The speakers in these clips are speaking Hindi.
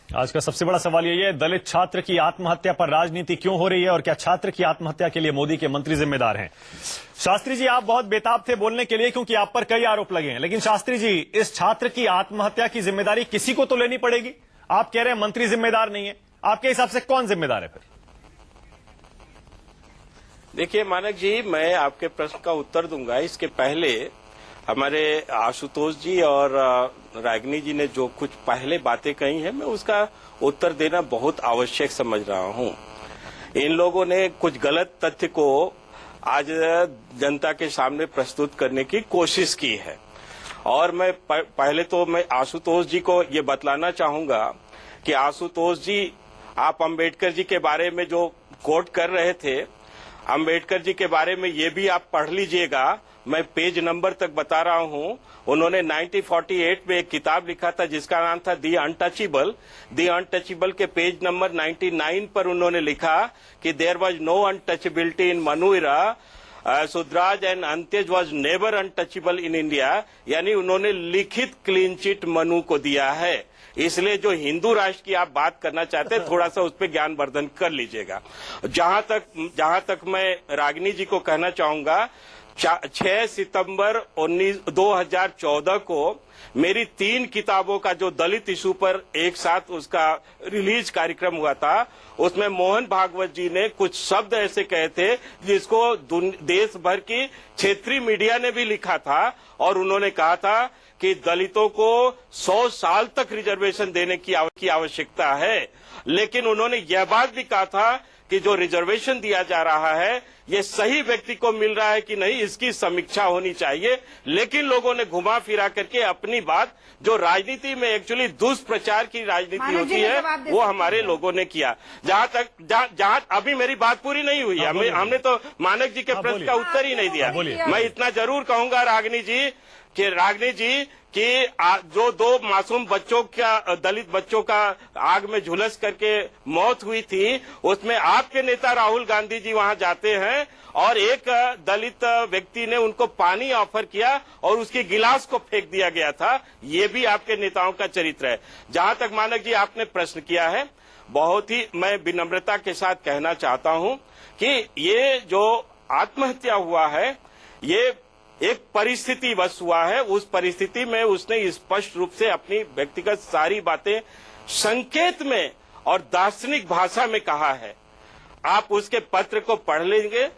आज का सबसे बड़ा सवाल यही है, दलित छात्र की आत्महत्या पर राजनीति क्यों हो रही है और क्या छात्र की आत्महत्या के लिए मोदी के मंत्री जिम्मेदार हैं? शास्त्री जी, आप बहुत बेताब थे बोलने के लिए क्योंकि आप पर कई आरोप लगे हैं, लेकिन शास्त्री जी, इस छात्र की आत्महत्या की जिम्मेदारी किसी को तो लेनी पड़ेगी। आप कह रहे हैं मंत्री जिम्मेदार नहीं है, आपके हिसाब से कौन जिम्मेदार है फिर? देखिए मानक जी, मैं आपके प्रश्न का उत्तर दूंगा। इसके पहले हमारे आशुतोष जी और रागिनी जी ने जो कुछ पहले बातें कही हैं, मैं उसका उत्तर देना बहुत आवश्यक समझ रहा हूं। इन लोगों ने कुछ गलत तथ्य को आज जनता के सामने प्रस्तुत करने की कोशिश की है और मैं पहले तो मैं आशुतोष जी को ये बतलाना चाहूंगा कि आशुतोष जी, आप अंबेडकर जी के बारे में जो कोट कर रहे थे, अंबेडकर जी के बारे में ये भी आप पढ़ लीजिएगा। मैं पेज नंबर तक बता रहा हूं। उन्होंने 1948 में एक किताब लिखा था जिसका नाम था दी अनटचेबल। दी अनटचेबल के पेज नंबर 99 पर उन्होंने लिखा कि there was no untouchability in Manu era, Sudras and antyaj was never untouchable in India. यानी उन्होंने लिखित क्लीन चिट मनु को दिया है। इसलिए जो हिंदू राष्ट्र की आप बात करना चाहते हैं, थोड़ा सा उस पर ज्ञानवर्धन कर लीजिएगा। जहां तक मैं रागिनी जी को कहना चाहूंगा, 6 सितंबर 2014 को मेरी 3 किताबों का जो दलित इशू पर एक साथ उसका रिलीज कार्यक्रम हुआ था, उसमें मोहन भागवत जी ने कुछ शब्द ऐसे कहे थे जिसको देश भर की क्षेत्रीय मीडिया ने भी लिखा था और उन्होंने कहा था कि दलितों को 100 साल तक रिजर्वेशन देने की आवश्यकता है। लेकिन उन्होंने यह बात भी कहा था कि जो रिजर्वेशन दिया जा रहा है ये सही व्यक्ति को मिल रहा है कि नहीं, इसकी समीक्षा होनी चाहिए। लेकिन लोगों ने घुमा फिरा करके अपनी बात, जो राजनीति में एक्चुअली दुष्प्रचार की राजनीति होती है, वो हमारे लोगों ने किया। जहां अभी मेरी बात पूरी नहीं हुई, हमने तो मानक जी के प्रश्न का उत्तर ही नहीं दिया। मैं इतना जरूर कहूंगा रागिनी जी कि जो 2 मासूम बच्चों का, दलित बच्चों का आग में झुलस करके मौत हुई थी, उसमें आपके नेता राहुल गांधी जी वहां जाते हैं और एक दलित व्यक्ति ने उनको पानी ऑफर किया और उसकी गिलास को फेंक दिया गया था। ये भी आपके नेताओं का चरित्र है। जहां तक मानक जी आपने प्रश्न किया है, बहुत ही मैं विनम्रता के साथ कहना चाहता हूं कि ये जो आत्महत्या हुआ है, ये एक परिस्थिति बस हुआ है। उस परिस्थिति में उसने स्पष्ट रूप से अपनी व्यक्तिगत सारी बातें संकेत में और दार्शनिक भाषा में कहा है। आप उसके पत्र को पढ़ लेंगे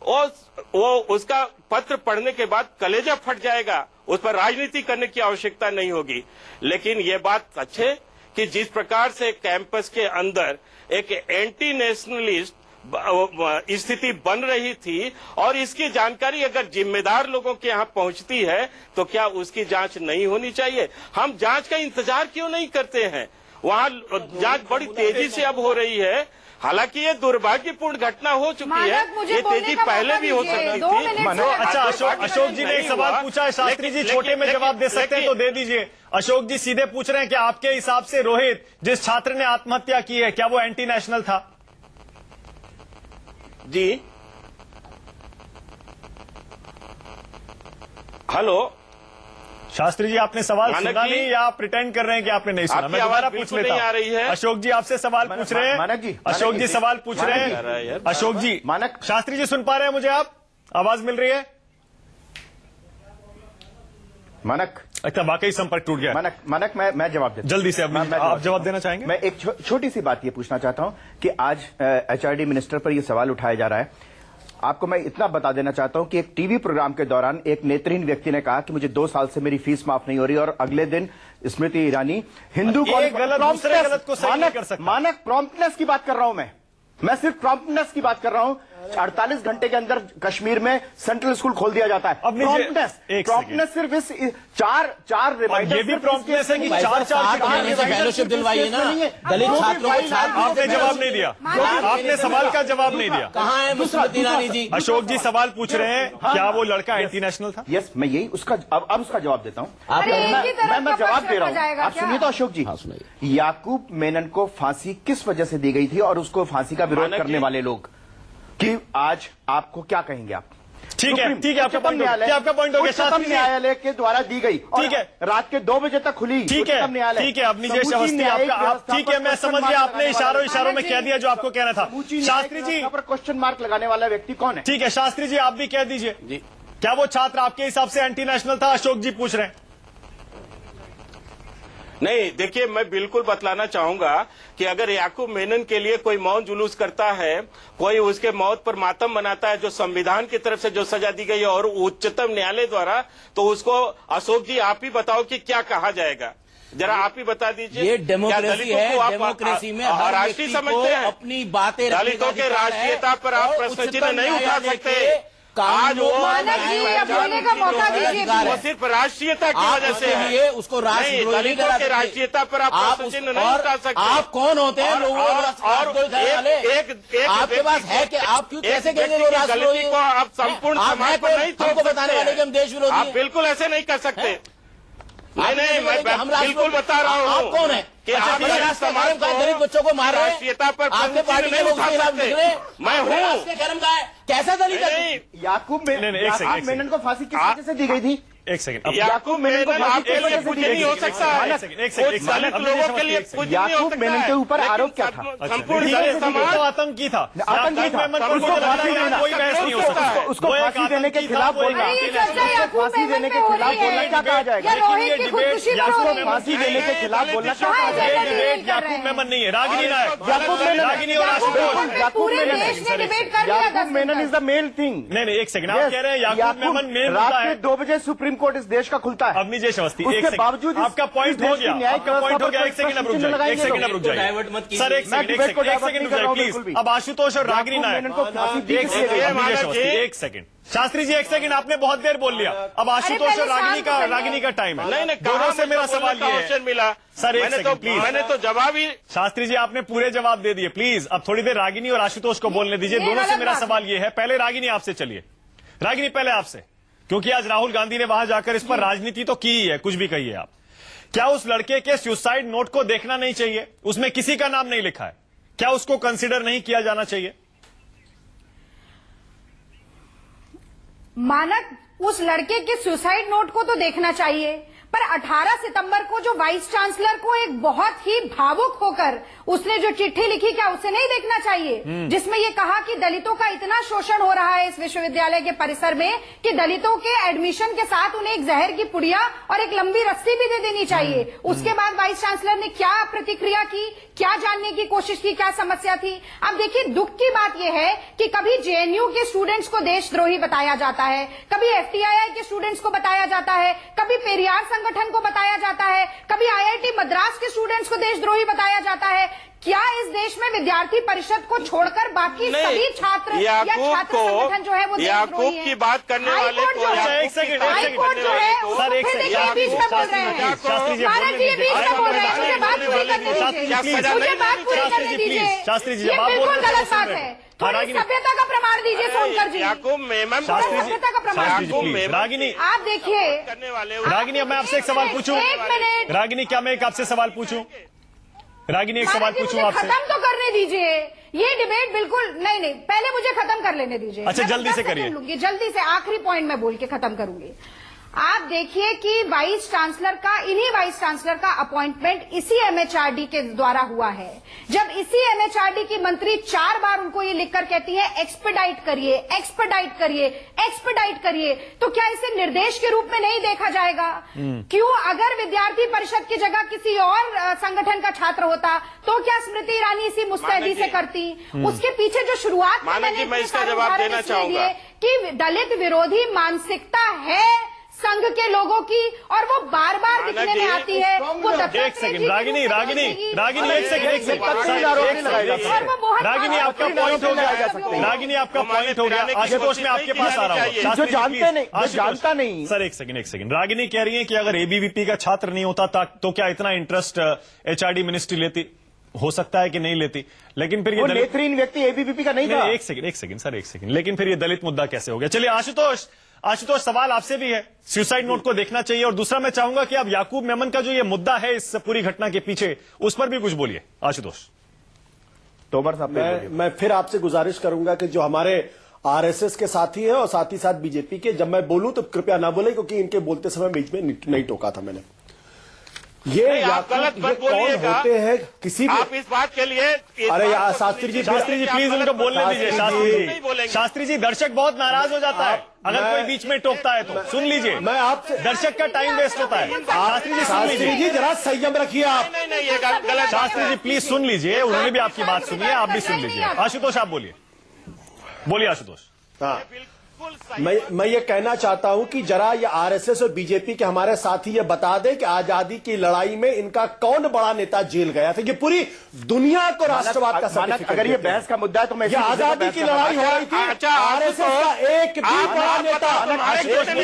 और वो उसका पत्र पढ़ने के बाद कलेजा फट जाएगा। उस पर राजनीति करने की आवश्यकता नहीं होगी। लेकिन ये बात सच है कि जिस प्रकार से कैंपस के अंदर एक एंटी नेशनलिस्ट स्थिति बन रही थी और इसकी जानकारी अगर जिम्मेदार लोगों के यहाँ पहुंचती है तो क्या उसकी जांच नहीं होनी चाहिए? हम जांच का इंतजार क्यों नहीं करते हैं? वहाँ जांच बड़ी तेजी से अब हो रही है। हालांकि ये दुर्भाग्यपूर्ण घटना हो चुकी है, ये तेजी पहले भी हो सकती थी। अच्छा, अशोक जी ने एक सवाल पूछा है, शास्त्री जी छोटे में जवाब दे सकते हैं तो दे दीजिए। अशोक जी सीधे पूछ रहे हैं कि आपके हिसाब से रोहित, जिस छात्र ने आत्महत्या की है, क्या वो एंटी नेशनल था? जी हेलो शास्त्री जी, आपने सवाल सुना नहीं या आप प्रिटेंड कर रहे हैं कि आपने नहीं सुना? मैं दोबारा पूछ लेता हूं। आ रही है। अशोक जी आपसे सवाल पूछ रहे हैं। मानक जी, अशोक जी सवाल पूछ रहे हैं। अशोक जी, मानक, शास्त्री जी सुन पा रहे हैं मुझे? आप आवाज मिल रही है? मानक, अच्छा, वाकई संपर्क टूट गया। मानक मैं जवाब देता हूं। जल्दी से आप जवाब देना चाहेंगे? मैं एक छोटी सी बात ये पूछना चाहता हूं कि आज एचआरडी मिनिस्टर पर ये सवाल उठाया जा रहा है। आपको मैं इतना बता देना चाहता हूं कि एक टीवी प्रोग्राम के दौरान एक नेत्रहीन व्यक्ति ने कहा कि मुझे 2 साल से मेरी फीस माफ नहीं हो रही और अगले दिन स्मृति ईरानी हिंदू मानक प्रॉम्प्टनेस की बात कर रहा हूं। मैं सिर्फ प्रॉम्प्टनेस की बात कर रहा हूं। 48 घंटे के अंदर कश्मीर में सेंट्रल स्कूल खोल दिया जाता है। प्रॉम्प्टनेस सिर्फ इस चार रिमाइंडर, ये भी प्रॉम्प्टनेस है कि चार फेलोशिप दिलवाइए ना दलित छात्रों को। आपने जवाब नहीं दिया, आपने सवाल का जवाब नहीं दिया। कहाँ है स्मृति ईरानी जी? अशोक जी सवाल पूछ रहे हैं, क्या वो लड़का एंटी नेशनल था? यस, मैं यही अब उसका जवाब देता हूं। मैं जवाब दे रहा हूं, आप सुनिए तो अशोक जी। याकूब मेनन को फांसी किस वजह से दी गई थी और उसको फांसी का विरोध करने वाले लोग कि आज आपको क्या कहेंगे आप? ठीक है, ठीक है, आपका पॉइंट हो गया, आपका पॉइंट हो गया। उच्चतम न्यायालय के द्वारा दी गई, ठीक है, रात के 2 बजे तक खुली। ठीक है, ठीक है। अब नीजेश अवस्थी आप, ठीक है, मैं समझ गया, आपने इशारों में कह दिया जो आपको कहना था। शास्त्री जी पर क्वेश्चन मार्क लगाने वाला व्यक्ति कौन है? ठीक है, शास्त्री जी आप भी कह दीजिए, क्या वो छात्र आपके हिसाब से एंटी नेशनल था? अशोक जी पूछ रहे हैं। नहीं, देखिए, मैं बिल्कुल बतलाना चाहूंगा कि अगर याकूब मेनन के लिए कोई मौन जुलूस करता है, कोई उसके मौत पर मातम मनाता है, जो संविधान की तरफ से जो सजा दी गई है और उच्चतम न्यायालय द्वारा, तो उसको अशोक जी आप ही बताओ कि क्या कहा जाएगा, जरा आप ही बता दीजिए। ये डेमोक्रेसी है, डेमोक्रेसी में हर राष्ट्रीय व्यक्ति को समझते हैं अपनी बातें रखने दलितों का के अधिकार है राष्ट्रीयता पर आप और प्रश्न चिन्ह उच्चतम नहीं उठा न्यायालय सकते। के आज वो मानक जी, अब बोलने का मौका दीजिए। वो सिर्फ राष्ट्रीयता की आप वजह से उसके लिए है। उसको राष्ट्रद्रोही नहीं, नहीं दलितों करा के सकते। राष्ट्रीयता पर आप प्रश्न चिन्ह नहीं और उठा सकते। आप कौन होते हैं लोगों को राष्ट्रद्रोही कहने वाले? आपके पास है कि आप क्यों कैसे कहेंगे वो राष्ट्रद्रोही? को आप संपूर्ण आप समाज हैं पर नहीं हमको थोप बताने वाले कि हम देश विरोधी आप हैं? बिल्कुल ऐसे नहीं कर सकते। नहीं, मैं हम बिल्कुल बता रहा हूँ। आप कौन है कि अच्छा, आप राष्ट्रीय समाज कर्म का दलित बच्चों को मार रहे हैं? राष्ट्रीयता पर आपके पार्टी के नहीं लोग उठा उसके खिलाफ सकते। निकले? मैं हूँ। राष्ट्रीय कर्म का है, कैसा दलित है? नहीं, याकूब नहीं, एक सेकंड। मेनन को फांसी किस वजह से दी गई थी? एक सेकंड, याकूब मेनन आपके लिए कुछ नहीं हो सकता है। एक सेकंड, कुछ दलित लोगों के लिए कुछ नहीं हो याकूब सकता मेनन है। के ऊपर लेकिन आरोप क्या था? संपूर्ण दलित समाज तो आतंकी था, आतंकी था। उसको फांसी देना, कोई बहस नहीं हो सकता। उसको फांसी देने के खिलाफ बोलना, अरे ये चर्चा याकूब फांसी देने के मेनन पे हो खिलाफ रही बोलना है। क्या कहा जाएगा? या रोहित की खुदकुशी पर हो रही है। फांसी देने के खिलाफ बोलना क्या कहा नहीं, जाएगा? नहीं, याकूब मेमन नहीं है, रागिनी नायक, याकूब मेनन, रागिनी और आशुतोष। पूरे देश ने डिबेट कर लिया। Yakub Menon is the male thing. नहीं, एक सेकंड, आप कह रहे हैं याकूब मेमन मेन मुद्दा रात है। के 2 बजे सुप्रीम कोर्ट इस देश का खुलता है। अब नीजेश अवस्थी, उसके एक सेकंड, बावजूद आपका पॉइंट हो गया, आपका पॉइंट हो गया। एक सेकंड अब रुक जाइए, एक सेकंड अब रुक जाइए डाइवर्ट मत कीजिए। सर, एक सेकंड रुक जाइए प्लीज। अब आशुतोष और रागिनी नायक, एक सेकंड, एक सेकंड। शास्त्री जी एक सेकंड, आपने बहुत देर बोल लिया। अब आशुतोष और रागिनी का टाइम है। नहीं, दोनों से मेरा सवाल ये ऑप्शन मिला। सर, एक सेकंड प्लीज। मैंने तो जवाब ही, शास्त्री जी आपने पूरे जवाब दे दिए, प्लीज अब थोड़ी देर रागिनी और आशुतोष को बोलने दीजिए। दोनों से मेरा सवाल ये है, पहले रागिनी आपसे चलिए। रागिनी पहले आपसे, क्योंकि आज राहुल गांधी ने वहां जाकर इस पर राजनीति तो की ही है, कुछ भी कहिए आप। क्या उस लड़के के सुसाइड नोट को देखना नहीं चाहिए? उसमें किसी का नाम नहीं लिखा है, क्या उसको कंसीडर नहीं किया जाना चाहिए? मानक, उस लड़के के सुसाइड नोट को तो देखना चाहिए, पर 18 सितंबर को जो वाइस चांसलर को एक बहुत ही भावुक होकर उसने जो चिट्ठी लिखी, क्या उसे नहीं देखना चाहिए? जिसमें ये कहा कि दलितों का इतना शोषण हो रहा है इस विश्वविद्यालय के परिसर में कि दलितों के एडमिशन के साथ उन्हें एक जहर की पुड़िया और एक लंबी रस्सी भी दे देनी चाहिए। उसके बाद वाइस चांसलर ने क्या प्रतिक्रिया की, क्या जानने की कोशिश की, क्या समस्या थी? अब देखिए, दुख की बात यह है कि कभी जेएनयू के स्टूडेंट्स को देशद्रोही बताया जाता है, कभी एफटीआई के स्टूडेंट्स को बताया जाता है, कभी पेरियार संगठन को बताया जाता है, कभी आईआईटी मद्रास के स्टूडेंट्स को देशद्रोही बताया जाता है। क्या इस देश में विद्यार्थी परिषद को छोड़कर बाकी सभी छात्र या छात्र संगठन जो है वो याकूब की बात करने वाले को, एक सेकंड, हाईकोर्ट जो है सर, एक फिर देखिए बीच में बोल रहे हैं। शास्त्री जी मानक जी ये बीच में बोल रहे हैं, मुझे बात पूरी करने दीजिए, मुझे बात पूरी करने दीजिए। शास्त्री जी, ये आप बिल्कुल बोल रहे गलत बात है। थोड़ी सभ्यता का प्रमाण दीजिए सोनकर जी। याकूब मेमन, सभ्यता का प्रमाण। रागिनी, आप देखिए करने वाले, रागिनी, अब मैं आपसे एक सवाल पूछूं? एक मिनट रागिनी, क्या मैं एक आपसे सवाल पूछूं? रागिनी, एक सवाल पूछूं आपसे? खत्म तो करने दीजिए ये डिबेट। बिल्कुल नहीं, पहले मुझे खत्म कर लेने दीजिए। अच्छा, जल्दी से करिए। जल्दी से आखिरी पॉइंट में बोल के खत्म करूंगी। आप देखिए कि वाइस चांसलर का, इन्हीं वाइस चांसलर का अपॉइंटमेंट इसी एमएचआरडी के द्वारा हुआ है। जब इसी एमएचआरडी की मंत्री 4 बार उनको ये लिखकर कहती है एक्सपेडाइट करिए, एक्सपेडाइट करिए, एक्सपेडाइट करिए, तो क्या इसे निर्देश के रूप में नहीं देखा जाएगा? क्यों, अगर विद्यार्थी परिषद की जगह किसी और संगठन का छात्र होता तो क्या स्मृति ईरानी इसी मुस्तैदी से करती? उसके पीछे जो शुरुआत में मैंने मैं इसका जवाब देना चाहूंगा कि दलित विरोधी मानसिकता है संघ के लोगों की, और वो बार बार दिखने में आती है। वो एक सेकंड, रागिनी, एक सेकंड, रागिनी, आपका पॉइंट हो गया। रागिनी, आपका पॉइंट हो गया। आशुतोष, मैं आपके पास आ रहा हूँ। जो जानता नहीं सर, एक सेकंड। रागिनी कह रही है कि अगर एबीवीपी का छात्र नहीं होता तो क्या इतना इंटरेस्ट एचआरडी मिनिस्ट्री लेती? हो सकता है कि नहीं लेती, लेकिन फिर ये नेत्रहीन व्यक्ति एबीवीपी का नहीं था। एक सेकंड सर, एक सेकंड, लेकिन फिर ये दलित मुद्दा कैसे हो गया? चलिए आशुतोष, सवाल आपसे भी है, सुसाइड नोट को देखना चाहिए। और दूसरा, मैं चाहूंगा कि आप याकूब मेमन का जो ये मुद्दा है इस पूरी घटना के पीछे, उस पर भी कुछ बोलिए। आशुतोष, तोमर साहब, मैं फिर आपसे गुजारिश करूंगा कि जो हमारे आरएसएस के साथी हैं और साथ ही साथ बीजेपी के। जब मैं बोलूं तो कृपया ना बोले, क्योंकि इनके बोलते समय बीच में नहीं टोका था मैंने। ये आप गलत मत बोलिएगा। होते हैं किसी भी, आप इस बात के लिए अरे यार शास्त्री जी प्लीज उनको बोलने दीजिए। नहीं बोलेंगे। शास्त्री जी, दर्शक बहुत नाराज हो जाता है अगर कोई बीच में टोकता है तो। सुन लीजिए, मैं आपसे, दर्शक का टाइम वेस्ट होता है। शास्त्री जी सुन लीजिए। शास्त्री जी जरा संयम रखिए आप। नहीं ये गलत। शास्त्री जी प्लीज सुन लीजिए, उन्होंने भी आपकी बात सुनी है, आप भी सुन लीजिए। आशुतोष आप बोलिए आशुतोष। हाँ, मैं ये कहना चाहता हूं कि जरा ये आरएसएस और बीजेपी के हमारे साथी ये बता दें कि आजादी की लड़ाई में इनका कौन बड़ा नेता जेल गया था। ये पूरी दुनिया को राष्ट्रवाद का सर्टिफिकेट। अगर ये बहस का मुद्दा है तो मैं ये आजादी की लड़ाई हो रही थी। अच्छा, आरएसएस का एक भी बड़ा नेता राष्ट्रवादी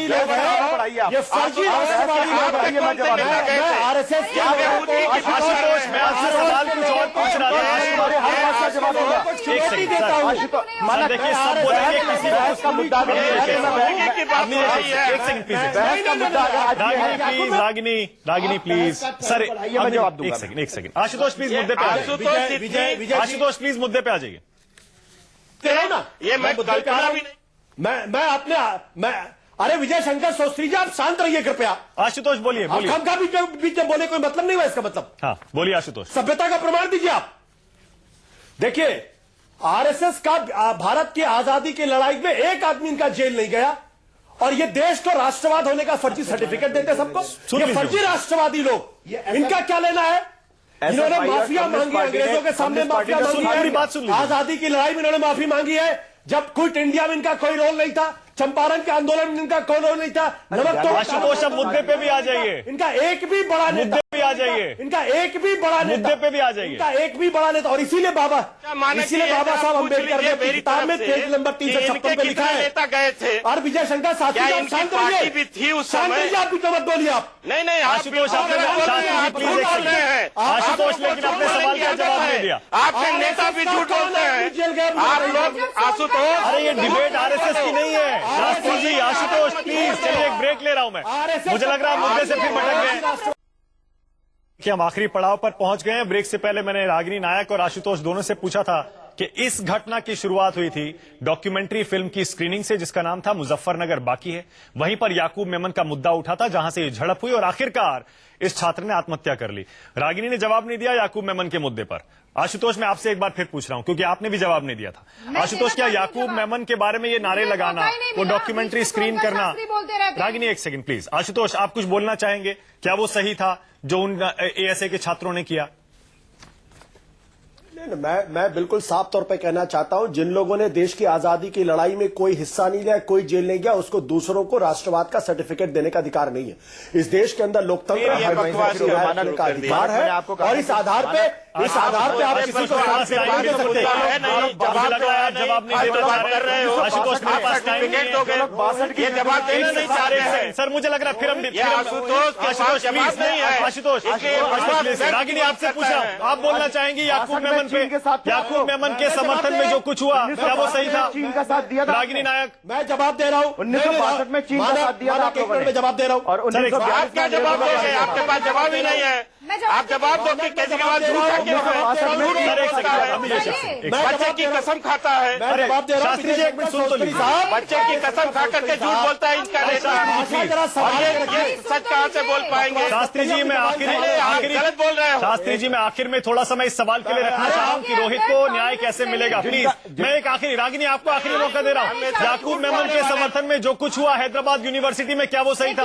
लोग हैं, ये फर्जी राष्ट्रवादी लोग हैं। आरएसएस के आशुतोष, मैं आपसे सवाल कुछ और पूछ रहा था। माना देखिए, सब बोलेंगे किसी बहस का मुद्दा नहीं है। एक सेकंड प्लीज, बहस का मुद्दा रागिनी प्लीज सर, मैं जवाब दूंगा। एक सेकंड आशुतोष प्लीज मुद्दे पे आ जाइए। आशुतोष प्लीज मुद्दे पे आ जाइए। ये मैं कल्पना भी नहीं। मैं अरे विजय शंकर शास्त्री जी, आप शांत रहिए कृपया। आशुतोष बोलिए। हम का बीच में बोले कोई मतलब नहीं हुआ इसका मतलब। हाँ बोलिए आशुतोष। सभ्यता का प्रमाण दीजिए आप। देखिए, आरएसएस का भारत की आजादी की लड़ाई में एक आदमी इनका जेल नहीं गया, और ये देश को राष्ट्रवाद होने का फर्जी सर्टिफिकेट देते सबको। ये फर्जी राष्ट्रवादी लोग, इनका क्या लेना है? इन्होंने माफिया मांगी अंग्रेजों के सामने, माफिया मांगी है। आजादी की लड़ाई में इन्होंने माफी मांगी है। जब क्विट इंडिया में इनका कोई रोल नहीं था, चंपारण के आंदोलन में इनका कोई रोल नहीं था। आशुतोष अब मुद्दे पे भी आ जाइए। इनका एक भी बड़ा नेता भी आ जाइए। इनका एक भी बड़ा नेता मुद्दे पे भी आ जाइए। इनका एक भी बड़ा नेता, और इसीलिए बाबा साहब अम्बेडकर ने अपनी किताब में पेज नंबर 356 पे लिखा है, नेता गए थे। और विजय शंकर शास्त्री जी शांत रहिए। भी थी उस शांत समय। रहिए, आप भी मत बोलिए आप। नहीं आशुतोष, आशुतोष लेकिन अपने सवाल का जवाब नहीं दिया। आपके नेता भी झूठ बोलते हैं। आप लोग आशुतोष, अरे ये डिबेट आरएसएस की नहीं है शास्त्री जी। आशुतोष प्लीज, चलिए एक ब्रेक ले रहा हूं मैं। मुझे लग रहा है मुद्दे से फिर भटक गए कि हम आखिरी पड़ाव पर पहुंच गए हैं। ब्रेक से पहले मैंने रागिनी नायक और आशुतोष दोनों से पूछा था कि इस घटना की शुरुआत हुई थी डॉक्यूमेंट्री फिल्म की स्क्रीनिंग से, जिसका नाम था मुजफ्फरनगर बाकी है। वहीं पर याकूब मेमन का मुद्दा उठा था, जहां से ये झड़प हुई और आखिरकार इस छात्र ने आत्महत्या कर ली। रागिनी ने जवाब नहीं दिया याकूब मेमन के मुद्दे पर। आशुतोष, मैं आपसे एक बार फिर पूछ रहा हूं क्योंकि आपने भी जवाब नहीं दिया था। आशुतोष, क्या याकूब मेमन के बारे में ये नारे लगाना, वो डॉक्यूमेंट्री स्क्रीन करना। रागिनी एक सेकंड प्लीज। आशुतोष, आप कुछ बोलना चाहेंगे? क्या वो सही था जो उन एएसए के छात्रों ने किया? मैं बिल्कुल साफ तौर पे कहना चाहता हूं, जिन लोगों ने देश की आजादी की लड़ाई में कोई हिस्सा नहीं लिया, कोई जेल नहीं गया, उसको दूसरों को राष्ट्रवाद का सर्टिफिकेट देने का अधिकार नहीं है। इस देश के अंदर लोकतंत्र का अधिकार है, और इस आधार पे आप किसी को जवाब नहीं देना चाह रहे हो। आशुतोष, मेरे पास टाइम नहीं है। ये जवाब देना नहीं चाह रहे हैं। सर, मुझे लग रहा है फिर हम आशुतोष नहीं है। आशुतोष, रागिनी आपसे पूछा, आप बोलना चाहेंगे याकूब मेमन पे, याकूब मेमन के समर्थन में जो कुछ हुआ क्या वो सही था? चीन का साथ दिया था रागिनी नायक, मैं जवाब दे रहा हूं। 1962 में चीन का साथ दिया था आप लोगों ने। मैं जवाब दे रहा हूं। और आप क्या जवाब दोगे? आपके पास जवाब ही नहीं है। आप जवाब दो कि केजरीवाल बच्चे की कसम खाता है। मैं जवाब दे रहा हूं। शास्त्री जी एक मिनट सुन तो लीजिए। बच्चे की कसम खा करके झूठ बोलता है इनका नेता। ये सच कहां से बोल पाएंगे? शास्त्री जी, मैं आखिरी गलत बोल रहे हो। शास्त्री जी, मैं आखिर में थोड़ा समय इस सवाल के लिए रखना चाह रहा हूं कि रोहित को न्याय कैसे मिलेगा। प्लीज, मैं एक आखिरी, रागिनी आपको आखिरी मौका दे रहा हूं। याकूब मेमन के समर्थन में जो कुछ हुआ हैदराबाद यूनिवर्सिटी में, क्या वो सही था?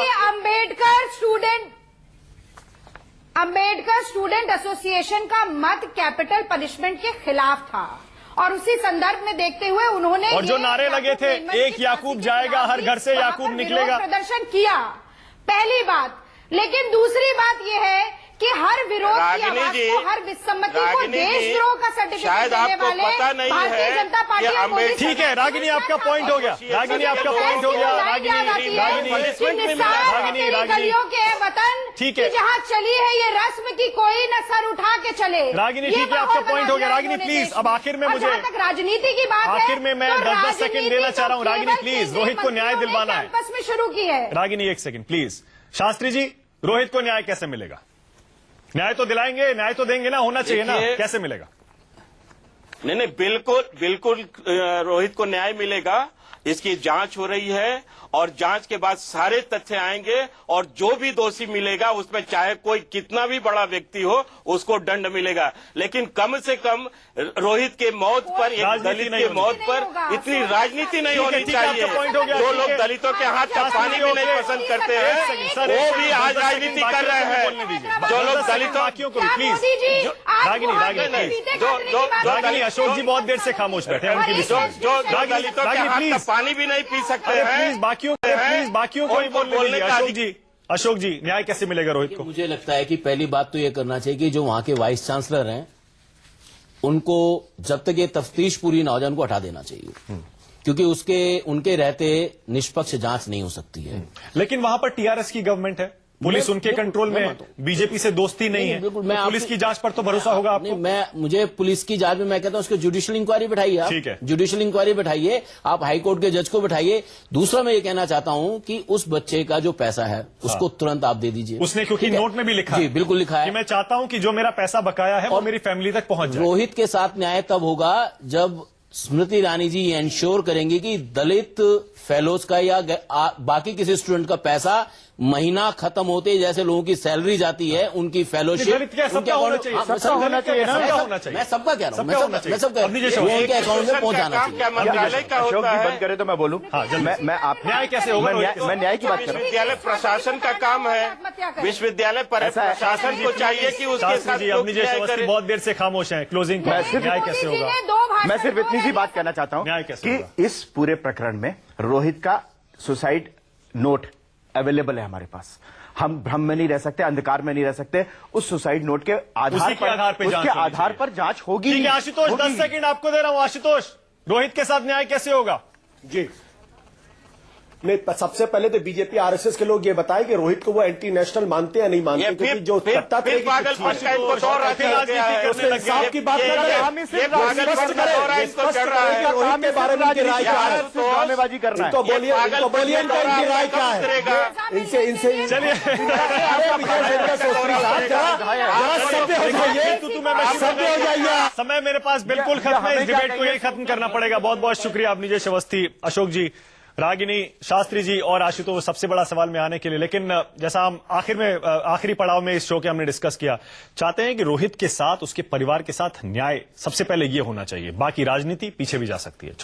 अंबेडकर स्टूडेंट एसोसिएशन का मत कैपिटल पनिशमेंट के खिलाफ था, और उसी संदर्भ में देखते हुए उन्होंने और जो नारे लगे थे, एक याकूब जाएगा, हर घर से याकूब निकलेगा, प्रदर्शन किया। पहली बात। लेकिन दूसरी बात यह है कि हर विरोध की आवाज को, हर विसम्मति को देशद्रोह का सर्टिफिकेट देने वाले भारतीय जनता पार्टी। ठीक है रागिनी, आपका पॉइंट हो गया। रागिनी, आपका पॉइंट हो गया। गलियों के वतन, ठीक है, जहाँ चली है ये रस्म की कोई न सर उठा के चले। रागिनी, ठीक है, आपका पॉइंट हो गया। रागिनी प्लीज, अब आखिर में मुझे, तक राजनीति की बात है, आखिर में मैं 10 सेकंड देना चाह रहा हूँ। रागिनी प्लीज, रोहित को न्याय दिलवाना है। कैंपस में शुरू की है। रागिनी एक सेकंड प्लीज। शास्त्री जी, रोहित को न्याय कैसे मिलेगा? न्याय तो दिलाएंगे, न्याय तो देंगे ना, होना चाहिए ना, कैसे मिलेगा? नहीं, बिल्कुल रोहित को न्याय मिलेगा। इसकी जांच हो रही है और जांच के बाद सारे तथ्य आएंगे और जो भी दोषी मिलेगा उसमें चाहे कोई कितना भी बड़ा व्यक्ति हो उसको दंड मिलेगा। लेकिन कम से कम रोहित के मौत पर, एक दलित के मौत पर इतनी राजनीति नहीं होनी चाहिए। जो लोग दलितों के हाथ का पानी भी नहीं पसंद करते हैं वो भी आज राजनीति कर रहे हैं। जो लोग दलितों रागिनी, अशोक जी बहुत देर से खामोश बैठे हैं, उनकी जो दलितों के हाथ का पानी भी नहीं पी सकते हैं, बाकियों को बोलने का। अशोक जी, न्याय कैसे मिलेगा रोहित को? मुझे लगता है कि पहली बात तो ये करना चाहिए कि जो वहां के वाइस चांसलर हैं उनको जब तक ये तफ्तीश पूरी ना हो जाए उनको हटा देना चाहिए, क्योंकि उनके रहते निष्पक्ष जांच नहीं हो सकती है। लेकिन वहां पर टीआरएस की गवर्नमेंट है, पुलिस उनके कंट्रोल में, बीजेपी से दोस्ती नहीं है। बिल्कुल, तो पुलिस की जांच पर तो भरोसा होगा आपको? मुझे पुलिस की जांच में मैं कहता हूं उसको जुडिशियल इंक्वायरी बैठाइए आप। ठीक है, जुडिशियल इंक्वायरी बैठाइए आप, हाई कोर्ट के जज को बैठाइए। दूसरा मैं ये कहना चाहता हूं कि उस बच्चे का जो पैसा है उसको तुरंत आप दे दीजिए। उसने क्योंकि नोट में भी लिखा जी है, बिल्कुल लिखा है कि मैं चाहता हूं कि जो मेरा पैसा बकाया है वो मेरी फैमिली तक पहुंच जाए। रोहित के साथ न्याय तब होगा जब स्मृति ईरानी जी इंश्योर करेंगे कि दलित फेलोज का या बाकी किसी स्टूडेंट का पैसा महीना खत्म होते जैसे लोगों की सैलरी जाती है उनकी फेलोशिप सबका होना चाहिए, सबका होना चाहिए, सबका होना चाहिए। मैं सबका कह रहा हूं, मैं सब कह रहा हूं, वो उनके अकाउंट में पहुंचाना चाहिए। मंत्रालय का अशोक होता जी है। बंद करे तो मैं बोलूं। मैं आप न्याय कैसे होगा? मैं न्याय की बात कर रहा हूं। विश्वविद्यालय प्रशासन का काम है, विश्वविद्यालय प्रशासन को चाहिए कि उसके साथ अवनी अवस्थी बहुत देर से खामोश हैं। क्लोजिंग न्याय कैसे होगा? मैं सिर्फ इतनी सी बात कहना चाहता न्याय हूं कैसे कि इस पूरे प्रकरण में रोहित का सुसाइड नोट अवेलेबल है हमारे पास। हम भ्रम में नहीं रह सकते, अंधकार में नहीं रह सकते। उस सुसाइड नोट के आधार पर जांच होगी। ठीक है आशुतोष, 10 सेकंड आपको दे रहा हूं। आशुतोष, रोहित के साथ न्याय कैसे होगा? जी नहीं, सबसे पहले तो बीजेपी आरएसएस के लोग ये बताएं कि रोहित को वो एंटी नेशनल मानते हैं या नहीं मानते, क्योंकि जो सत्ता फिर पागलपन का इनको दौर रखा गया है। इंसाफ की बात कर रहे हैं, रोहित के बारे में इनकी राय क्या है? ड्रामेबाजी करना है। तो बोलिए इनकी राय क्या है? इनसे चलिए सभ्य हो जाइए। समय मेरे पास बिल्कुल खत्म है, इस डिबेट को यही खत्म करना पड़ेगा। बहुत बहुत शुक्रिया अवनी अवस्थी, अशोक जी, रागिनी, शास्त्री जी और आशुतोष सबसे बड़ा सवाल में आने के लिए। लेकिन जैसा हम आखिरी पड़ाव में इस शो के हमने डिस्कस किया, चाहते हैं कि रोहित के साथ, उसके परिवार के साथ न्याय सबसे पहले ये होना चाहिए, बाकी राजनीति पीछे भी जा सकती है।